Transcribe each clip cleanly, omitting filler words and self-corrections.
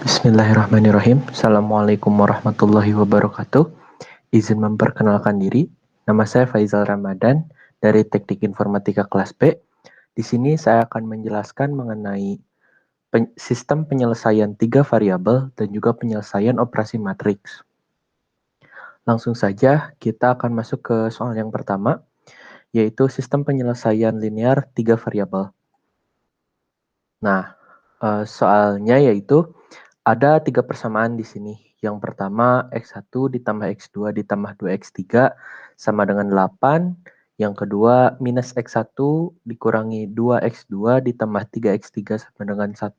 Bismillahirrahmanirrahim. Assalamualaikum warahmatullahi wabarakatuh. Izin memperkenalkan diri. Nama saya Faizal Ramadan dari Teknik Informatika kelas B. Di sini saya akan menjelaskan mengenai sistem penyelesaian 3 variabel dan juga penyelesaian operasi matriks. Langsung saja kita akan masuk ke soal yang pertama, yaitu sistem penyelesaian linear 3 variabel. Nah, soalnya yaitu ada 3 persamaan di sini. Yang pertama, X1 ditambah X2 ditambah 2X3 sama dengan 8. Yang kedua, minus X1 dikurangi 2X2 ditambah 3X3 sama dengan 1.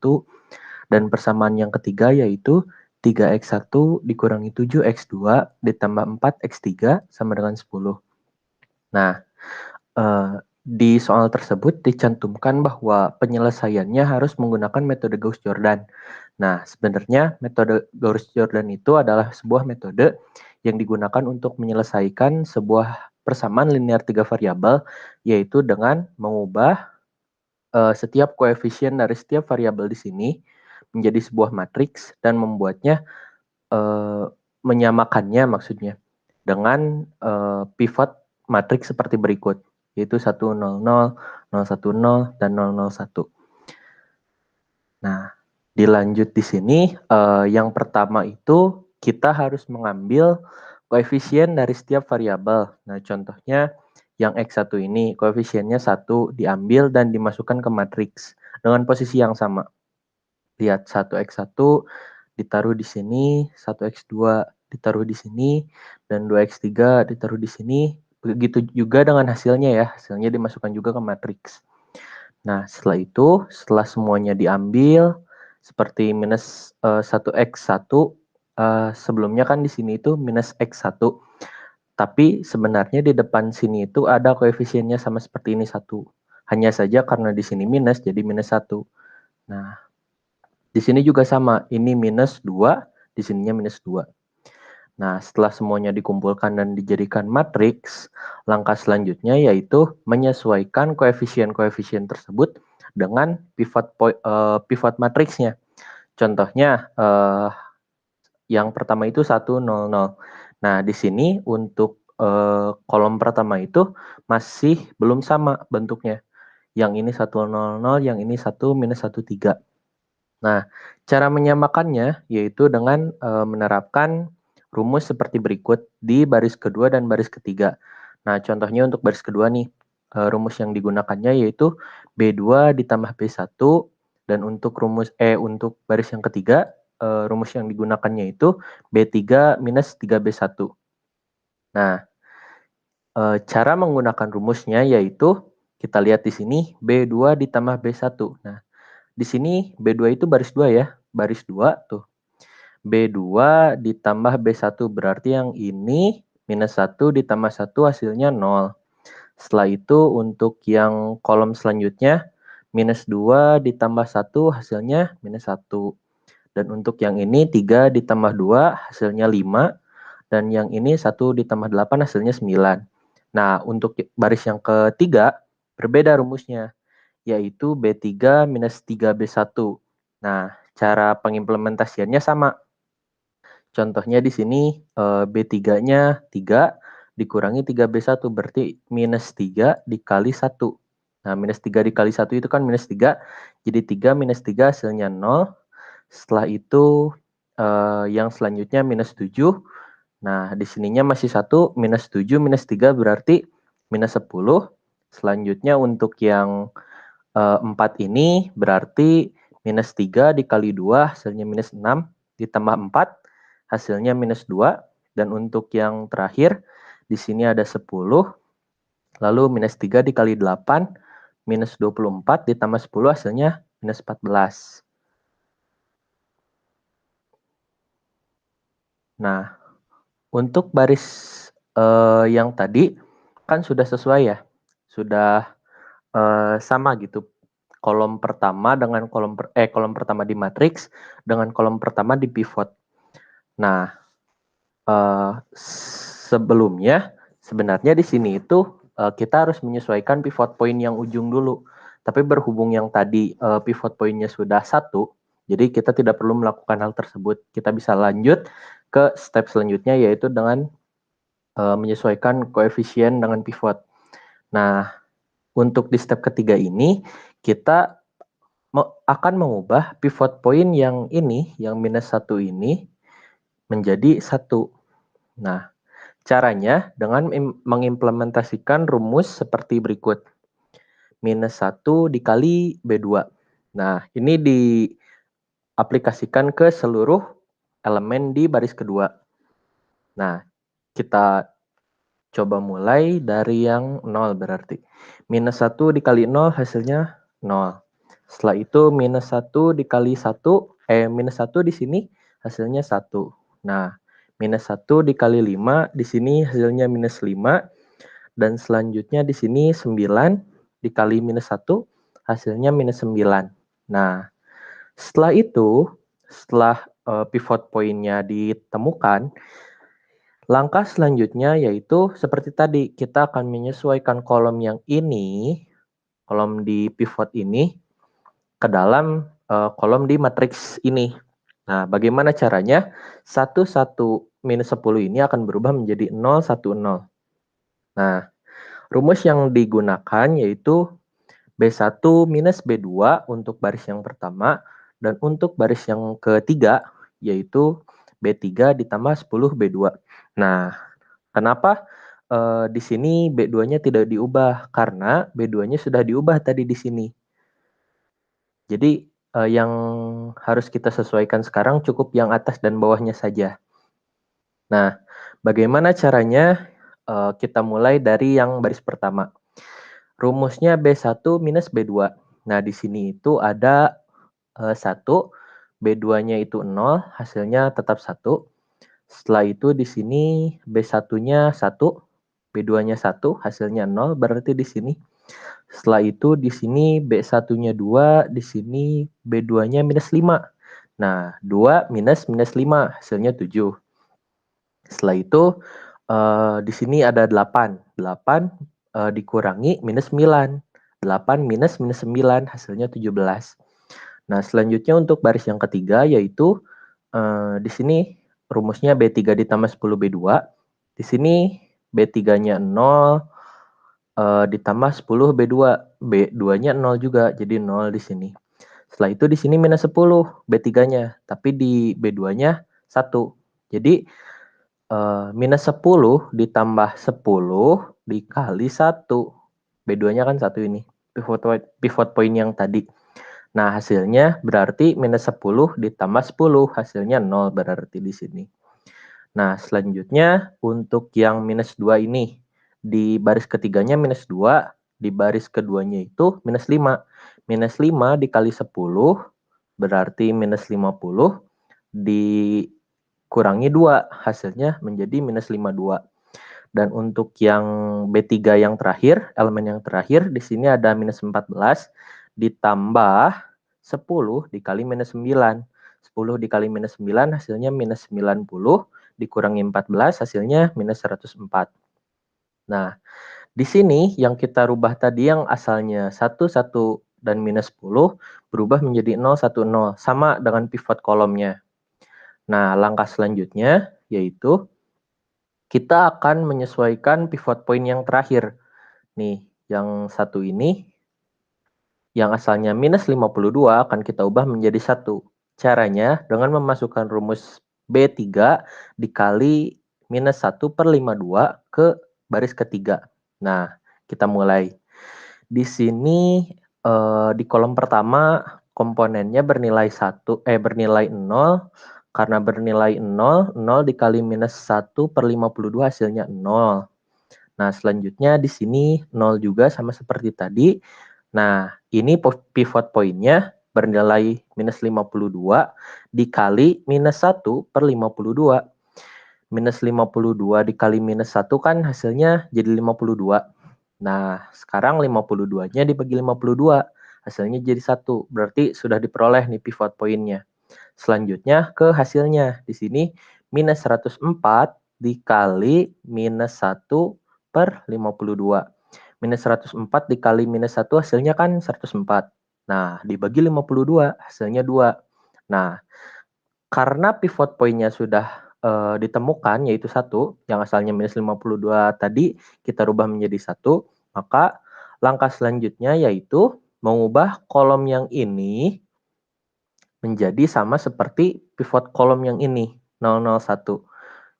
Dan persamaan yang ketiga yaitu 3X1 dikurangi 7X2 ditambah 4X3 sama dengan 10. Nah, di soal tersebut dicantumkan bahwa penyelesaiannya harus menggunakan metode Gauss-Jordan. Nah, sebenarnya metode Gauss-Jordan itu adalah sebuah metode yang digunakan untuk menyelesaikan sebuah persamaan linear 3 variabel, yaitu dengan mengubah setiap koefisien dari setiap variabel di sini menjadi sebuah matriks dan membuatnya menyamakannya maksudnya dengan pivot matriks seperti berikut, yaitu 1, 0, 0, 0, 1, 0, dan 0, 0, 1. Nah, dilanjut di sini, yang pertama itu kita harus mengambil koefisien dari setiap variabel. Nah, contohnya yang X1 ini, koefisiennya 1 diambil dan dimasukkan ke matriks dengan posisi yang sama. Lihat 1X1 ditaruh di sini, 1X2 ditaruh di sini, dan 2X3 ditaruh di sini. Begitu juga dengan hasilnya ya, hasilnya dimasukkan juga ke matriks. Nah, setelah semuanya diambil, seperti minus 1X1, sebelumnya kan di sini itu minus X1, tapi sebenarnya di depan sini itu ada koefisiennya sama seperti ini 1. Hanya saja karena di sini minus, jadi minus 1. Nah, di sini juga sama, ini minus 2, di sininya minus 2. Nah, setelah semuanya dikumpulkan dan dijadikan matriks, langkah selanjutnya yaitu menyesuaikan koefisien-koefisien tersebut dengan pivot matriksnya. Contohnya, yang pertama itu 1, 0, 0. Nah, di sini untuk kolom pertama itu masih belum sama bentuknya. Yang ini 1, 0, 0, yang ini 1, minus 1, 3. Nah, cara menyamakannya yaitu dengan menerapkan rumus seperti berikut di baris kedua dan baris ketiga. Nah, contohnya untuk baris kedua nih, rumus yang digunakannya yaitu B2 ditambah B1, dan untuk untuk baris yang ketiga, rumus yang digunakannya itu B3 minus 3B1. Nah, cara menggunakan rumusnya yaitu kita lihat di sini B2 ditambah B1. Nah, di sini B2 itu baris 2 ya, baris 2 tuh. B2 ditambah B1 berarti yang ini minus 1 ditambah 1 hasilnya 0. Setelah itu untuk yang kolom selanjutnya minus 2 ditambah 1 hasilnya minus 1. Dan untuk yang ini 3 ditambah 2 hasilnya 5. Dan yang ini 1 ditambah 8 hasilnya 9. Nah, untuk baris yang ketiga berbeda rumusnya, yaitu B3 minus 3B1. Nah, cara pengimplementasiannya sama. Contohnya di sini B3-nya 3 dikurangi 3B1 berarti minus 3 dikali 1. Nah, minus 3 dikali 1 itu kan minus 3. Jadi 3 minus 3 hasilnya 0. Setelah itu yang selanjutnya minus 7. Nah, di sininya masih 1, minus 7 minus 3 berarti minus 10. Selanjutnya untuk yang 4 ini berarti minus 3 dikali 2 hasilnya minus 6 ditambah 4 hasilnya minus 2. Dan untuk yang terakhir di sini ada 10, lalu minus 3 dikali 8 minus 24 ditambah 10 hasilnya minus 14. Nah, untuk baris yang tadi kan sudah sesuai ya, sudah sama gitu. Kolom pertama dengan kolom pertama di matriks dengan kolom pertama di pivot. Nah, sebelumnya sebenarnya di sini itu kita harus menyesuaikan pivot point yang ujung dulu. Tapi berhubung yang tadi pivot pointnya sudah 1, Jadi kita tidak perlu melakukan hal tersebut. Kita bisa lanjut ke step selanjutnya, yaitu dengan menyesuaikan koefisien dengan pivot. Nah, untuk di step ketiga ini, kita akan mengubah pivot point yang ini, yang -1 ini, menjadi 1. Nah, caranya dengan mengimplementasikan rumus seperti berikut. -1 dikali B2. Nah, ini diaplikasikan ke seluruh elemen di baris kedua. Nah, kita coba mulai dari yang 0 berarti. -1 dikali 0 hasilnya 0. Setelah itu -1 dikali 1, -1 di sini hasilnya 1. Nah, -1 dikali 5 di sini hasilnya -5. Dan selanjutnya di sini 9 dikali -1 hasilnya -9. Nah, setelah itu, setelah pivot point-nya ditemukan, langkah selanjutnya yaitu seperti tadi, kita akan menyesuaikan kolom yang ini, kolom di pivot ini, ke dalam kolom di matriks ini. Nah, bagaimana caranya? 1, 1, -10 ini akan berubah menjadi 0, 1, 0. Nah, rumus yang digunakan yaitu B1 minus B2 untuk baris yang pertama, dan untuk baris yang ketiga, yaitu B3 ditambah 10 B2. Nah, kenapa di sini B2-nya tidak diubah? Karena B2-nya sudah diubah tadi di sini. Jadi, yang harus kita sesuaikan sekarang cukup yang atas dan bawahnya saja. Nah, bagaimana caranya? Kita mulai dari yang baris pertama. Rumusnya B1 minus B2. Nah, di sini itu ada 1, B2-nya itu 0, hasilnya tetap 1. Setelah itu di sini B1-nya 1, B2-nya 1, hasilnya 0, berarti di sini. Setelah itu di sini B1-nya 2, di sini B2-nya minus 5. Nah, 2 minus 5, hasilnya 7. Setelah itu di sini ada 8. 8 dikurangi minus 9. 8 minus 9, hasilnya 17. Nah, selanjutnya untuk baris yang ketiga yaitu di sini rumusnya B3 ditambah 10 B2. Di sini B3-nya 0 ditambah 10 B2. B2-nya 0 juga, jadi 0 di sini. Setelah itu di sini minus 10 B3-nya, tapi di B2-nya 1. Jadi minus 10 ditambah 10 dikali 1. B2-nya kan 1 ini. Pivot point yang tadi. Nah, hasilnya berarti minus 10 ditambah 10. Hasilnya 0 berarti di sini. Nah, selanjutnya untuk yang minus 2 ini. Di baris ketiganya minus 2. Di baris keduanya itu minus 5. Minus 5 dikali 10 berarti minus 50. Dikurangi 2, hasilnya menjadi minus 52. Dan untuk yang B3 yang terakhir, elemen yang terakhir, di sini ada minus 14 ditambah 10 dikali minus 9. 10 dikali minus 9 hasilnya minus 90, dikurangi 14 hasilnya minus 104. Nah, di sini yang kita rubah tadi yang asalnya 1, 1 dan minus 10 berubah menjadi 0, 1, 0. Sama dengan pivot kolomnya. Nah, langkah selanjutnya yaitu kita akan menyesuaikan pivot point yang terakhir. Nih, yang satu ini, yang asalnya minus 52 akan kita ubah menjadi 1. Caranya dengan memasukkan rumus B3 dikali minus 1 per 52 ke baris ketiga. Nah, kita mulai. Di sini di kolom pertama komponennya bernilai 0. Karena bernilai 0, 0 dikali minus 1 per 52 hasilnya 0. Nah, selanjutnya di sini 0 juga sama seperti tadi. Nah, ini pivot point-nya bernilai minus 52 dikali minus 1 per 52. Minus 52 dikali minus 1 kan hasilnya jadi 52. Nah, sekarang 52-nya dibagi 52. Hasilnya jadi 1. Berarti sudah diperoleh nih pivot point-nya. Selanjutnya ke hasilnya. Di sini minus 104 dikali minus 1 per 52. Minus 104 dikali minus 1 hasilnya kan 104. Nah, dibagi 52 hasilnya 2. Nah, karena pivot point-nya sudah ditemukan, yaitu 1, yang asalnya minus 52 tadi, kita rubah menjadi 1, maka langkah selanjutnya yaitu mengubah kolom yang ini menjadi sama seperti pivot kolom yang ini, 001.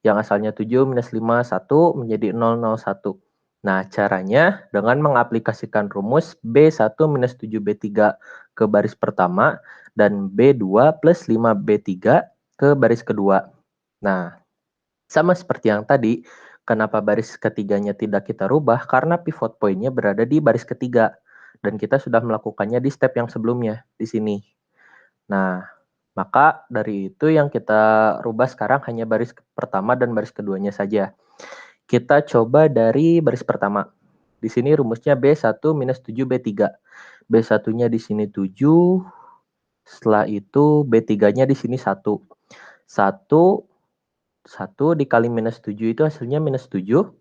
Yang asalnya 7 minus 5, 1 menjadi 001. Nah, caranya dengan mengaplikasikan rumus B1 minus 7B3 ke baris pertama dan B2 plus 5B3 ke baris kedua. Nah, sama seperti yang tadi, kenapa baris ketiganya tidak kita rubah? Karena pivot point-nya berada di baris ketiga. Dan kita sudah melakukannya di step yang sebelumnya, di sini. Nah, maka dari itu yang kita rubah sekarang hanya baris pertama dan baris keduanya saja. Kita coba dari baris pertama. Di sini rumusnya B1 minus 7B3. B1-nya di sini 7, setelah itu B3-nya di sini 1. 1 dikali minus 7 itu hasilnya minus 7.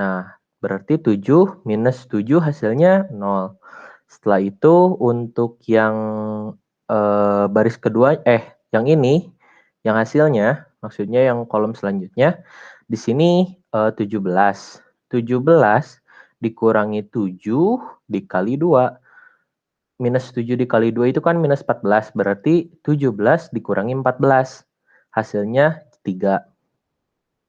Nah, berarti 7 minus 7 hasilnya 0. Setelah itu untuk yang baris kedua, yang ini, yang hasilnya, maksudnya yang kolom selanjutnya, di sini 17. 17 dikurangi 7 dikali 2. Minus 7 dikali 2 itu kan minus 14, berarti 17 dikurangi 14. Hasilnya 3.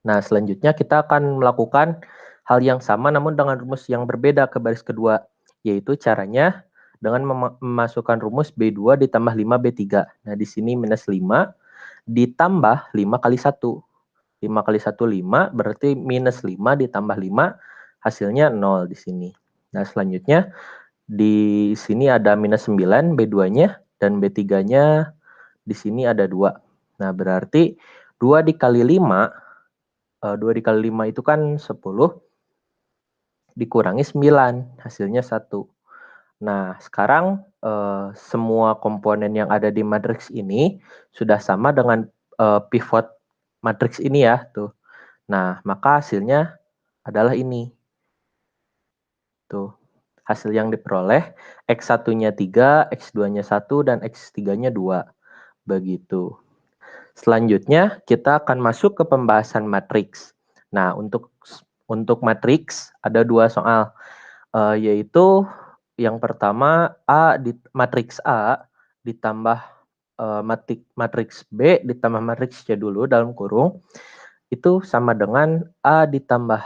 Nah, selanjutnya kita akan melakukan hal yang sama namun dengan rumus yang berbeda ke baris kedua, yaitu caranya dengan memasukkan rumus B2 ditambah 5B3. Nah, di sini minus 5 ditambah 5 kali 1. 5 kali 1, 5, berarti minus 5 ditambah 5, hasilnya 0 di sini. Nah, selanjutnya di sini ada minus 9 B2-nya, dan B3-nya di sini ada 2. Nah, berarti 2 dikali 5, 2 dikali 5 itu kan 10, dikurangi 9, hasilnya 1. Nah, sekarang semua komponen yang ada di matriks ini sudah sama dengan pivot matriks ini ya, tuh. Nah, maka hasilnya adalah ini. Tuh, hasil yang diperoleh, X1-nya 3, X2-nya 1, dan X3-nya 2. Begitu. Selanjutnya, kita akan masuk ke pembahasan matriks. Nah, untuk matriks ada 2 soal, yaitu yang pertama matriks A ditambah matriks B ditambah matriks C dulu dalam kurung, itu sama dengan A ditambah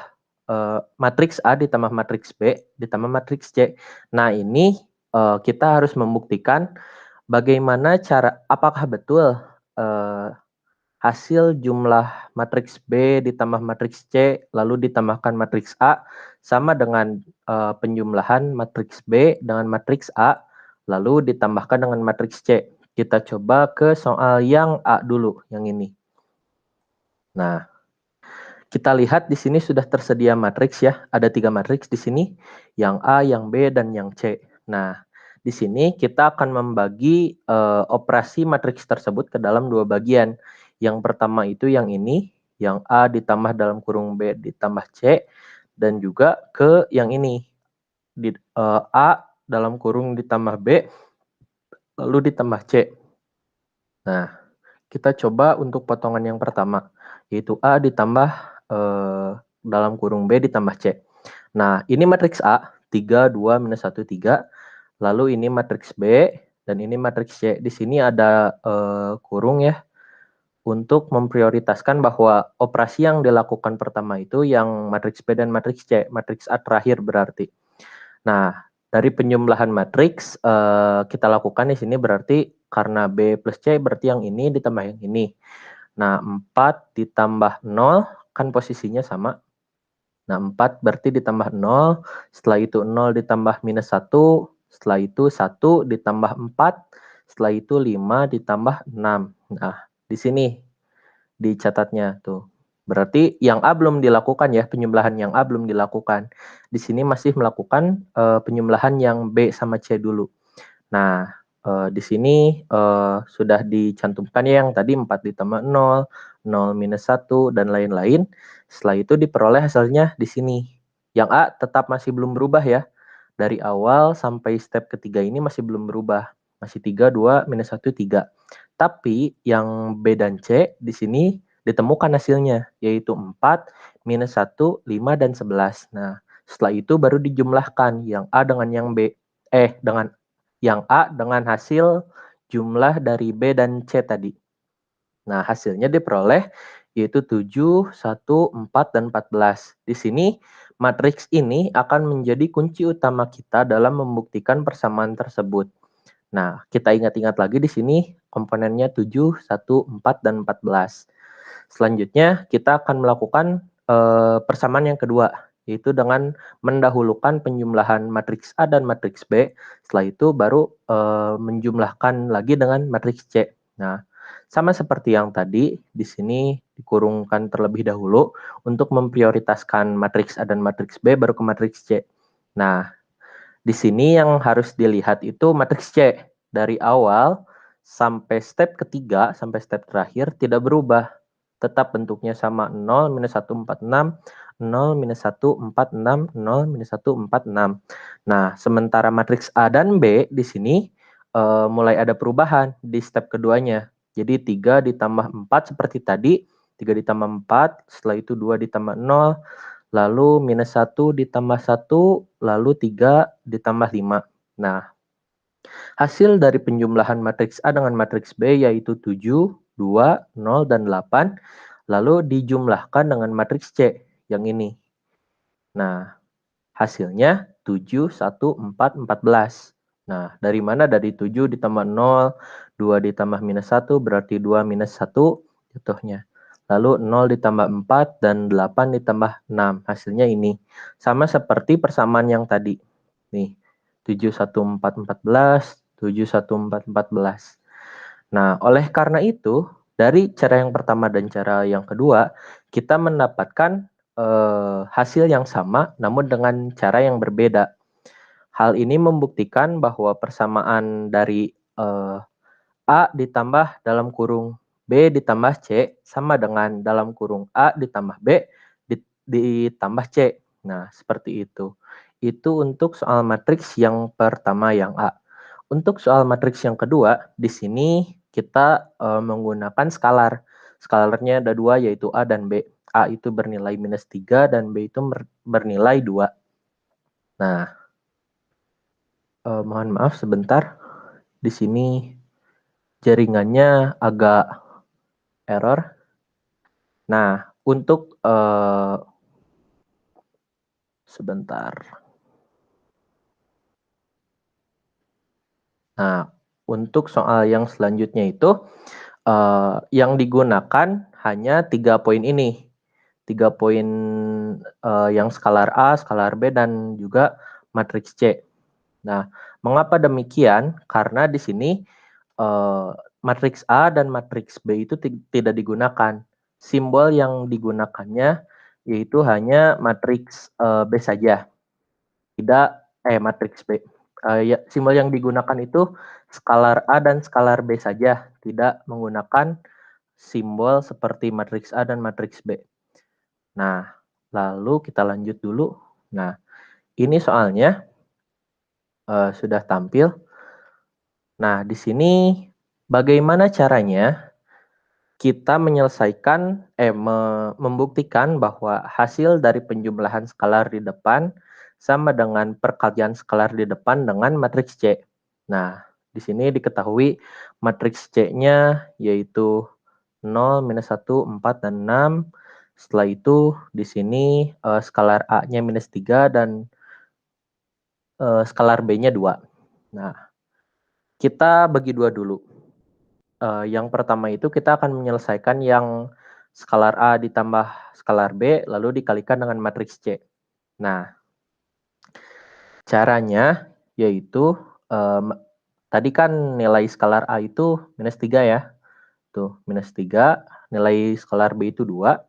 matriks A ditambah matriks B ditambah matriks C. Nah, ini kita harus membuktikan bagaimana apakah betul hasil jumlah matriks B ditambah matriks C lalu ditambahkan matriks A sama dengan penjumlahan matriks B dengan matriks A lalu ditambahkan dengan matriks C. Kita coba ke soal yang A dulu, yang ini. Nah, kita lihat di sini sudah tersedia matriks ya. Ada 3 matriks di sini, yang A, yang B, dan yang C. Nah, di sini kita akan membagi operasi matriks tersebut ke dalam 2 bagian. Yang pertama itu yang ini, yang A ditambah dalam kurung B ditambah C, dan juga ke yang ini, A dalam kurung ditambah B, lalu ditambah C. Nah, kita coba untuk potongan yang pertama, yaitu A ditambah dalam kurung B ditambah C. Nah, ini matriks A, 3, 2, minus 1, 3. Lalu ini matriks B, dan ini matriks C. Di sini ada kurung ya, untuk memprioritaskan bahwa operasi yang dilakukan pertama itu yang matriks B dan matriks C. Matriks A terakhir berarti. Nah, dari penjumlahan matriks kita lakukan di sini berarti karena B plus C berarti yang ini ditambah yang ini. Nah, 4 ditambah 0 kan posisinya sama. Nah, 4 berarti ditambah 0, setelah itu 0 ditambah minus 1, setelah itu 1 ditambah 4, setelah itu 5 ditambah 6. Nah, di sini dicatatnya tuh. Berarti yang A belum dilakukan ya, penjumlahan yang A belum dilakukan. Di sini masih melakukan penjumlahan yang B sama C dulu. Nah, di sini sudah dicantumkan ya yang tadi 4 ditambah 0, 0 minus 1, dan lain-lain. Setelah itu diperoleh hasilnya di sini. Yang A tetap masih belum berubah ya. Dari awal sampai step ketiga ini masih belum berubah. Masih 3, 2, minus 1, 3. Tapi yang B dan C di sini ditemukan hasilnya, yaitu 4, minus 1, 5, dan 11. Nah, setelah itu baru dijumlahkan yang A dengan yang B. Dengan yang A dengan hasil jumlah dari B dan C tadi. Nah, hasilnya diperoleh yaitu 7, 1, 4, dan 14. Di sini, matriks ini akan menjadi kunci utama kita dalam membuktikan persamaan tersebut. Nah, kita ingat-ingat lagi di sini komponennya 7, 1, 4, dan 14. Selanjutnya, kita akan melakukan persamaan yang kedua, yaitu dengan mendahulukan penjumlahan matriks A dan matriks B. Setelah itu baru menjumlahkan lagi dengan matriks C. Nah, sama seperti yang tadi, di sini dikurungkan terlebih dahulu untuk memprioritaskan matriks A dan matriks B baru ke matriks C. Nah, di sini yang harus dilihat itu matriks C. Dari awal sampai step ketiga, sampai step terakhir tidak berubah. Tetap bentuknya sama 0, minus 1, 4, 6, 0, minus 1, 4, 6, 0, minus 1, 4, 6. Nah, sementara matriks A dan B di sini mulai ada perubahan di step keduanya. Jadi 3 ditambah 4 seperti tadi, 3 ditambah 4, setelah itu 2 ditambah 0, lalu minus 1 ditambah 1, lalu 3 ditambah 5. Nah, hasil dari penjumlahan matriks A dengan matriks B yaitu 7, 2, 0, dan 8, lalu dijumlahkan dengan matriks C yang ini. Nah, hasilnya 7, 1, 4, 14. Nah, dari mana? Dari 7 ditambah 0, 2 ditambah minus 1, berarti 2 minus 1 jatuhnya. Lalu 0 ditambah 4 dan 8 ditambah 6. Hasilnya ini. Sama seperti persamaan yang tadi. Nih, 7, 1, 4, 14, 7, 1, 4, 14. Nah, oleh karena itu, dari cara yang pertama dan cara yang kedua, kita mendapatkan hasil yang sama namun dengan cara yang berbeda. Hal ini membuktikan bahwa persamaan dari A ditambah dalam kurung B ditambah C sama dengan dalam kurung A ditambah B ditambah C. Nah, seperti itu. Itu untuk soal matriks yang pertama yang A. Untuk soal matriks yang kedua, di sini kita menggunakan skalar. Skalarnya ada dua, yaitu A dan B. A itu bernilai minus 3 dan B itu bernilai 2. Nah, mohon maaf sebentar. Di sini jaringannya agak error. Nah, untuk sebentar. Nah, untuk soal yang selanjutnya itu yang digunakan hanya 3 poin ini. 3 poin yang skalar A, skalar B, dan juga matriks C. Nah, mengapa demikian? Karena di sini matriks A dan matriks B itu tidak digunakan. Simbol yang digunakannya yaitu hanya matriks B saja. Tidak matriks B. Simbol yang digunakan itu skalar A dan skalar B saja, tidak menggunakan simbol seperti matriks A dan matriks B. Nah, lalu kita lanjut dulu. Nah, ini soalnya sudah tampil. Nah, di sini bagaimana caranya kita menyelesaikan, membuktikan bahwa hasil dari penjumlahan skalar di depan sama dengan perkalian skalar di depan dengan matriks C. Nah, di sini diketahui matriks C-nya yaitu 0, minus 1, 4, dan 6. Setelah itu di sini skalar A-nya minus 3 dan skalar B-nya 2. Nah, kita bagi dua dulu. Yang pertama itu kita akan menyelesaikan yang skalar A ditambah skalar B lalu dikalikan dengan matriks C. Nah, caranya yaitu tadi kan nilai skalar A itu minus 3 ya. Tuh, minus 3, nilai skalar B itu 2.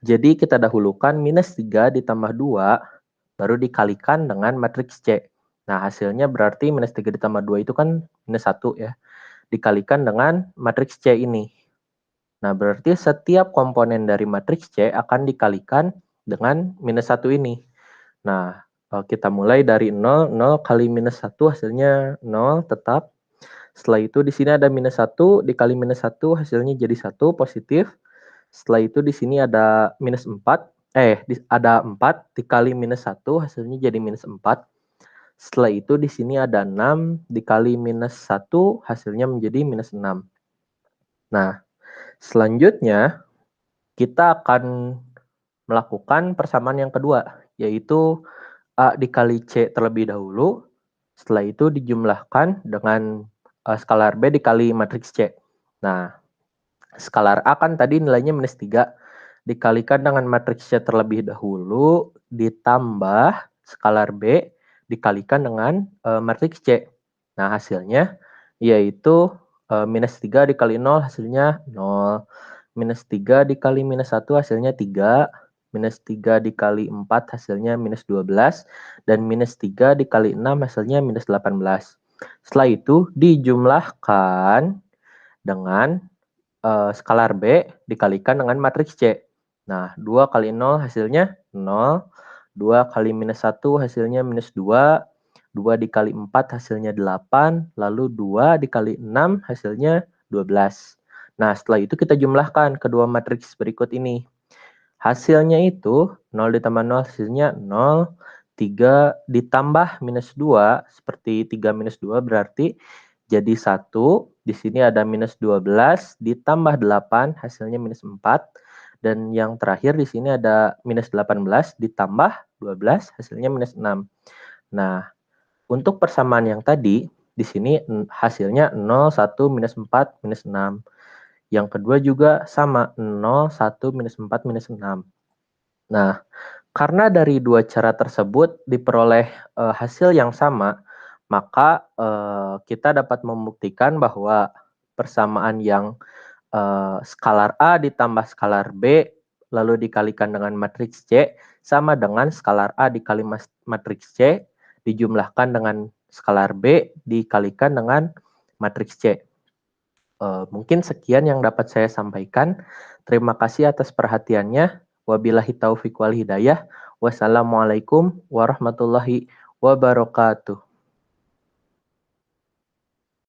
Jadi kita dahulukan minus 3 ditambah 2 baru dikalikan dengan matriks C. Nah, hasilnya berarti minus 3 ditambah 2 itu kan minus 1 ya. Dikalikan dengan matriks C ini. Nah, berarti setiap komponen dari matriks C akan dikalikan dengan minus 1 ini. Nah, kita mulai dari 0, 0 kali minus 1 hasilnya 0 tetap. Setelah itu di sini ada minus 1, dikali minus 1 hasilnya jadi 1, positif. Setelah itu di sini ada minus 4, ada 4 dikali minus 1 hasilnya jadi minus 4. Setelah itu di sini ada 6 dikali minus 1 hasilnya menjadi minus 6. Nah, selanjutnya kita akan melakukan persamaan yang kedua, yaitu A dikali C terlebih dahulu. Setelah itu dijumlahkan dengan skalar B dikali matriks C. Nah, skalar A kan tadi nilainya minus 3. Dikalikan dengan matriks C terlebih dahulu, ditambah skalar B dikalikan dengan matriks C. Nah, hasilnya yaitu minus 3 dikali 0 hasilnya 0. Minus 3 dikali minus 1 hasilnya 3. Minus 3 dikali 4 hasilnya minus 12. Dan minus 3 dikali 6 hasilnya minus 18. Setelah itu dijumlahkan dengan skalar B dikalikan dengan matriks C. Nah, 2 kali 0 hasilnya 0. 2 kali minus 1 hasilnya minus 2. 2 dikali 4 hasilnya 8. Lalu 2 dikali 6 hasilnya 12. Nah, setelah itu kita jumlahkan kedua matriks berikut ini. Hasilnya itu 0 ditambah 0 hasilnya 0. 3 ditambah minus 2, seperti 3 minus 2 berarti jadi 1. Di sini ada minus 12 ditambah 8 hasilnya minus 4. Dan yang terakhir di sini ada minus 18 ditambah 12 hasilnya minus 6. Nah, untuk persamaan yang tadi di sini hasilnya 0, 1, minus 4, minus 6. Yang kedua juga sama 0, 1, minus 4, minus 6. Nah, karena dari dua cara tersebut diperoleh hasil yang sama, maka kita dapat membuktikan bahwa persamaan yang skalar A ditambah skalar B lalu dikalikan dengan matriks C sama dengan skalar A dikali matriks C dijumlahkan dengan skalar B dikalikan dengan matriks C. Mungkin sekian yang dapat saya sampaikan. Terima kasih atas perhatiannya. Wabillahi taufiq wal hidayah. Wassalamualaikum warahmatullahi wabarakatuh.